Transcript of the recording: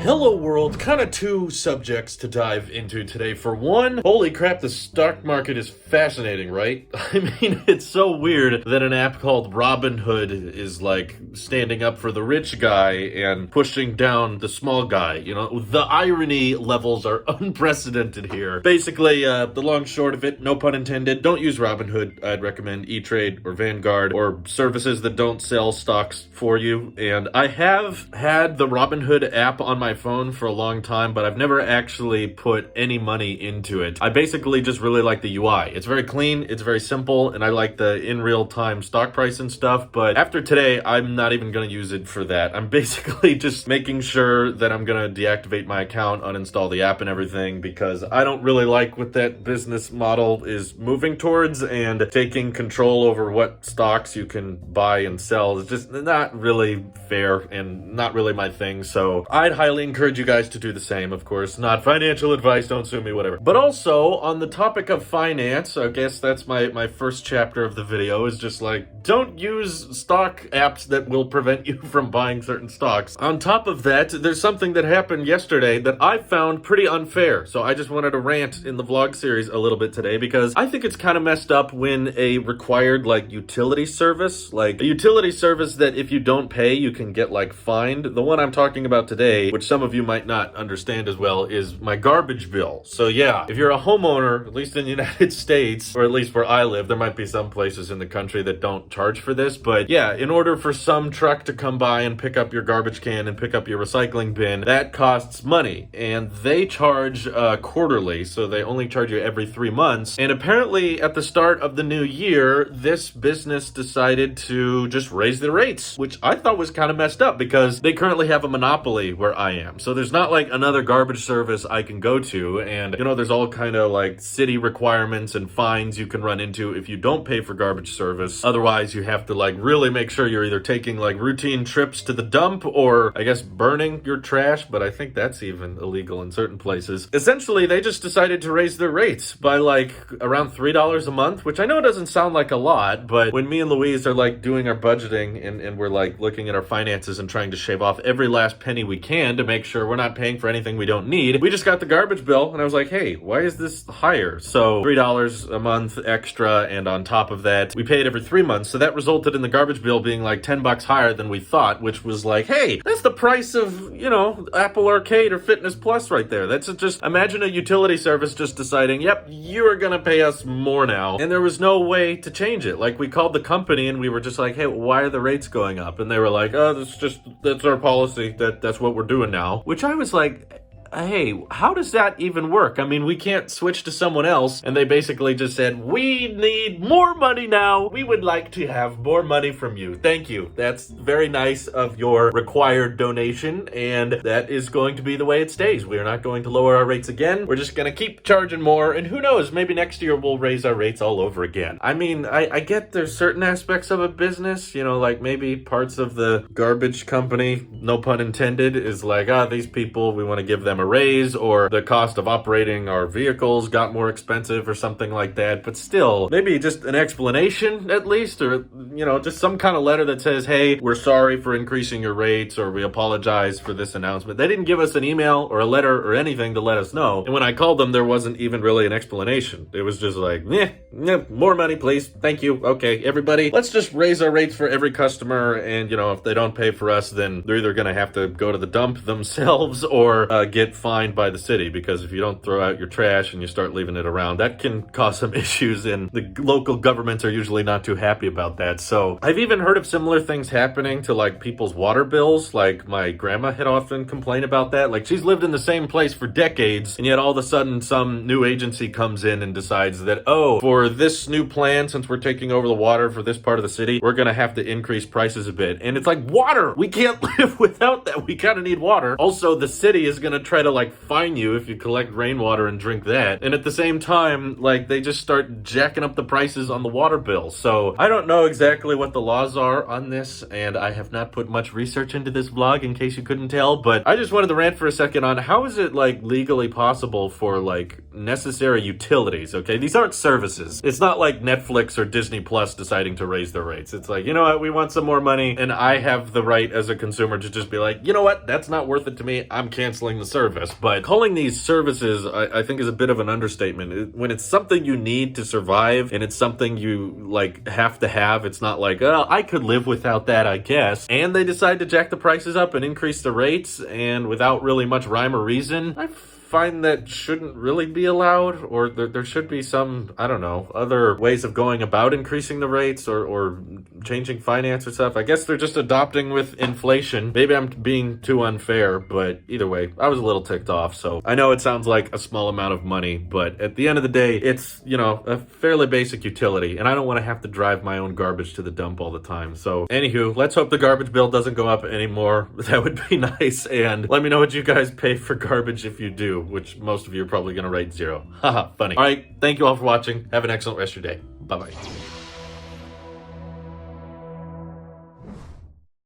Hello world, kind of two subjects to dive into today. For one, holy crap, the stock market is fascinating, right? I mean, it's so weird that an app called Robinhood is like standing up for the rich guy and pushing down the small guy. You know, the irony levels are unprecedented here. Basically, the long short of it, no pun intended, don't use Robinhood. I'd recommend E-Trade or Vanguard or services that don't sell stocks for you. And I have had the Robinhood app on my phone for a long time, but I've never actually put any money into it. I basically just really like the UI. It's very clean, it's very simple, and I like the in real time stock price and stuff. But after today, I'm not even going to use it for that. I'm basically just making sure that I'm going to deactivate my account, uninstall the app and everything, because I don't really like what that business model is moving towards, and taking control over what stocks you can buy and sell is just not really fair and not really my thing. So I'd highly encourage you guys to do the same. Of course, not financial advice, don't sue me, whatever. But also, on the topic of finance, I guess that's my first chapter of the video, is just like, don't use stock apps that will prevent you from buying certain stocks. On top of that, there's something that happened yesterday that I found pretty unfair. So I just wanted to rant in the vlog series a little bit today, because I think it's kind of messed up when a required like utility service, like a utility service that if you don't pay, you can get like fined. The one I'm talking about today, which some of you might not understand as well, is my garbage bill. So yeah, if you're a homeowner, at least in the United States, or at least where I live, there might be some places in the country that don't charge for this, but yeah, in order for some truck to come by and pick up your garbage can and pick up your recycling bin, that costs money, and they charge quarterly, so they only charge you every 3 months. And apparently at the start of the new year, this business decided to just raise their rates, which I thought was kind of messed up, because they currently have a monopoly where I am. So there's not like another garbage service I can go to, and you know, there's all kind of like city requirements and fines you can run into if you don't pay for garbage service. Otherwise, you have to like really make sure you're either taking like routine trips to the dump, or I guess burning your trash, but I think that's even illegal in certain places. Essentially, they just decided to raise their rates by like around $3 a month, which I know doesn't sound like a lot, but when me and Louise are like doing our budgeting and we're like looking at our finances and trying to shave off every last penny we can to make sure we're not paying for anything we don't need, we just got the garbage bill and I was like, hey, why is this higher? So $3 a month extra, and on top of that, we paid every 3 months. So that resulted in the garbage bill being like $10 higher than we thought, which was like, hey, that's the price of, you know, Apple Arcade or Fitness Plus right there. That's just, imagine a utility service just deciding, yep, you are gonna pay us more now. And there was no way to change it. Like, we called the company and we were just like, hey, why are the rates going up? And they were like, oh, that's our policy. That's what we're doing now. Which I was like, hey, how does that even work? I mean, we can't switch to someone else. And they basically just said, we need more money now. We would like to have more money from you. Thank you. That's very nice of your required donation. And that is going to be the way it stays. We are not going to lower our rates again. We're just going to keep charging more. And who knows, maybe next year we'll raise our rates all over again. I mean, I get there's certain aspects of a business, you know, like maybe parts of the garbage company, no pun intended, is like, these people, we want to give them a raise, or the cost of operating our vehicles got more expensive or something like that. But still, maybe just an explanation at least, or, you know, just some kind of letter that says, hey, we're sorry for increasing your rates, or we apologize for this announcement. They didn't give us an email or a letter or anything to let us know. And when I called them, there wasn't even really an explanation. It was just like, more money, please. Thank you. Okay, everybody, let's just raise our rates for every customer. And, you know, if they don't pay for us, then they're either going to have to go to the dump themselves or get fined by the city, because if you don't throw out your trash and you start leaving it around, that can cause some issues, and the local governments are usually not too happy about that. So I've even heard of similar things happening to like people's water bills. Like my grandma had often complained about that. Like, she's lived in the same place for decades, and yet all of a sudden some new agency comes in and decides that, oh, for this new plan, since we're taking over the water for this part of the city, we're gonna have to increase prices a bit. And it's like, water! We can't live without that. We kind of need water. Also, the city is gonna try try to like fine you if you collect rainwater and drink that. And at the same time, like they just start jacking up the prices on the water bill. So I don't know exactly what the laws are on this, and I have not put much research into this vlog in case you couldn't tell, but I just wanted to rant for a second on how is it like legally possible for like necessary utilities, okay? These aren't services. It's not like Netflix or Disney Plus deciding to raise their rates. It's like, you know what, we want some more money, and I have the right as a consumer to just be like, you know what, that's not worth it to me, I'm canceling the service. But calling these services, I think is a bit of an understatement. When it's something you need to survive, and it's something you like have to have, it's not like, oh, I could live without that, I guess. And they decide to jack the prices up and increase the rates, and without really much rhyme or reason, I find that shouldn't really be allowed, or there should be some, I don't know, other ways of going about increasing the rates or changing finance or stuff. I guess they're just adopting with inflation. Maybe I'm being too unfair, but either way, I was a little ticked off. So I know it sounds like a small amount of money, but at the end of the day, it's, you know, a fairly basic utility, and I don't want to have to drive my own garbage to the dump all the time. So anywho, let's hope the garbage bill doesn't go up anymore. That would be nice, and let me know what you guys pay for garbage if you do, which most of you are probably going to rate 0. Haha, funny. All right, thank you all for watching. Have an excellent rest of your day. Bye-bye.